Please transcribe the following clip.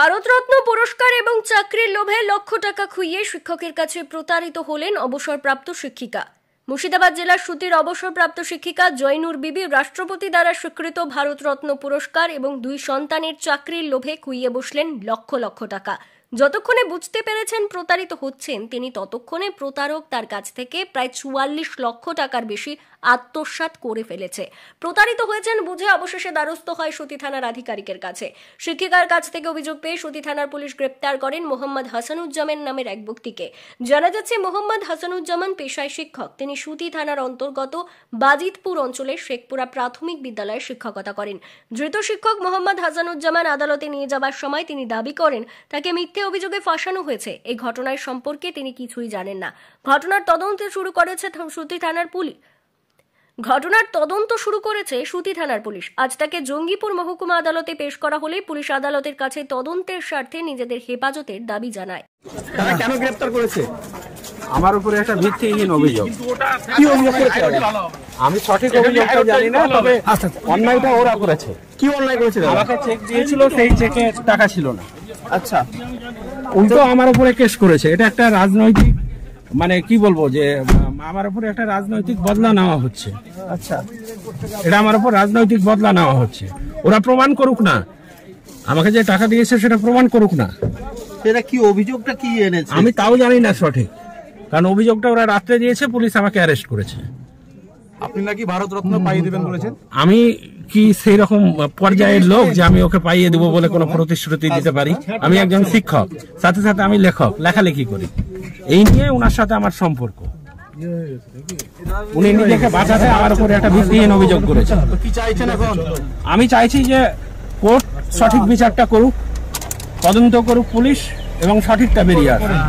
ভারতরত্ন পুরস্কার এবং চাকরির লোভে লক্ষ টাকা খুইয়ে শিক্ষকের কাছে প্রতারিত হলেন অবসরপ্রাপ্ত শিক্ষিকা। মুর্শিদাবাদ জেলার সুতির অবসরপ্রাপ্ত শিক্ষিকা জয়নুর বিবি রাষ্ট্রপতি দ্বারা স্বীকৃত ভারতরত্ন পুরস্কার এবং 2 সন্তানের চাকরির লোভে খুইয়ে বসলেন লক্ষ লক্ষ টাকা। যতক্ষণে বুঝতে পেরেছেন প্রতারিত হচ্ছেন, তিনি ততক্ষণে প্রতারক তার কাছ থেকে প্রায় 44 লক্ষ টাকার বেশি আত্মসাৎ করে ফেলেছে। প্রতারিত হয়েছেন বুঝে অবশেষে দ্বারস্থ হয় সুতি থানার আধিকারিকের কাছে। শিক্ষিকার কাছ থেকে অভিযোগ পেয়ে সুতি থানার পুলিশ গ্রেপ্তার করেন মোহাম্মদ হাসানুজ্জামান নামের এক ব্যক্তিকে। জানা যাচ্ছে, মোহাম্মদ হাসানুজ্জামান পেশায় শিক্ষক। তিনি সুতি থানার অন্তর্গত বাজিতপুর অঞ্চলের শেখপুরা প্রাথমিক বিদ্যালয়ে শিক্ষকতা করেন। ধৃত শিক্ষক মোহাম্মদ হাসানুজ্জামান আদালতে নিয়ে যাবার সময় তিনি দাবি করেন তাকে মিথ্যে অভিযোগে ফাঁসানো হয়েছে। এই ঘটনার সম্পর্কে তিনি কিছুই জানেন না। ঘটনার তদন্ত শুরু করেছে সুতি থানার পুলিশ। আজ তাকে জঙ্গিপুর মহকুমা আদালতে পেশ করা হলে পুলিশ আদালতের কাছে তদন্তের স্বার্থে নিজেদের হেফাজতের দাবি জানায়। তারা কেন গ্রেফতার করেছে? আমার উপরে একটা ভিত্তিহীন অভিযোগ। কি অভিযোগ করেছে? আমি সঠিক অভিযোগটা জানি না, তবে অন্যায়টা ওরা করেছে। কি অন্যায় করেছে? আমাকে চেক দিয়েছিল, সেই চেকে টাকা ছিল না। আচ্ছা, উল্টো আমার উপরে কেস করেছে। এটা একটা রাজনৈতিক, মানে কি বলবো, যে আমার উপরে একটা রাজনৈতিক বদলা নেওয়া হচ্ছে। আচ্ছা, এটা আমার উপর রাজনৈতিক বদলা নেওয়া হচ্ছে। ওরা প্রমাণ করুক না, আমাকে যে টাকা দিয়েছে সেটা প্রমাণ করুক না। এটা কি অভিযোগটা কি এনেছে? আমি তাও জানি না সঠিক, কারণ অভিযোগটা ওরা রাত্রে দিয়েছে, পুলিশ আমাকে অ্যারেস্ট করেছে। আপনি নাকি ভারতরত্ন পাইয়ে দিবেন বলেছেন? আমি কি সেই রকম পর্যায়ের লোক যে আমি ওকে পাইয়ে দেবো বলে কোনো প্রতিশ্রুতি দিতে পারি? আমি একজন শিক্ষক, সাথে সাথে আমি লেখক, লেখালেখি করি। এই নিয়ে ওনার সাথে আমার সম্পর্ক। উনি নিজেকে বাঁচাতে আমার উপরে একটা ভিত্তিহীন অভিযোগ করেছে। কি চাইছেন এখন? আমি চাইছি যে কোর্ট সঠিক বিচারটা করুক, তদন্ত করুক পুলিশ, এবং সঠিকটা বেরিয়ে আসুক।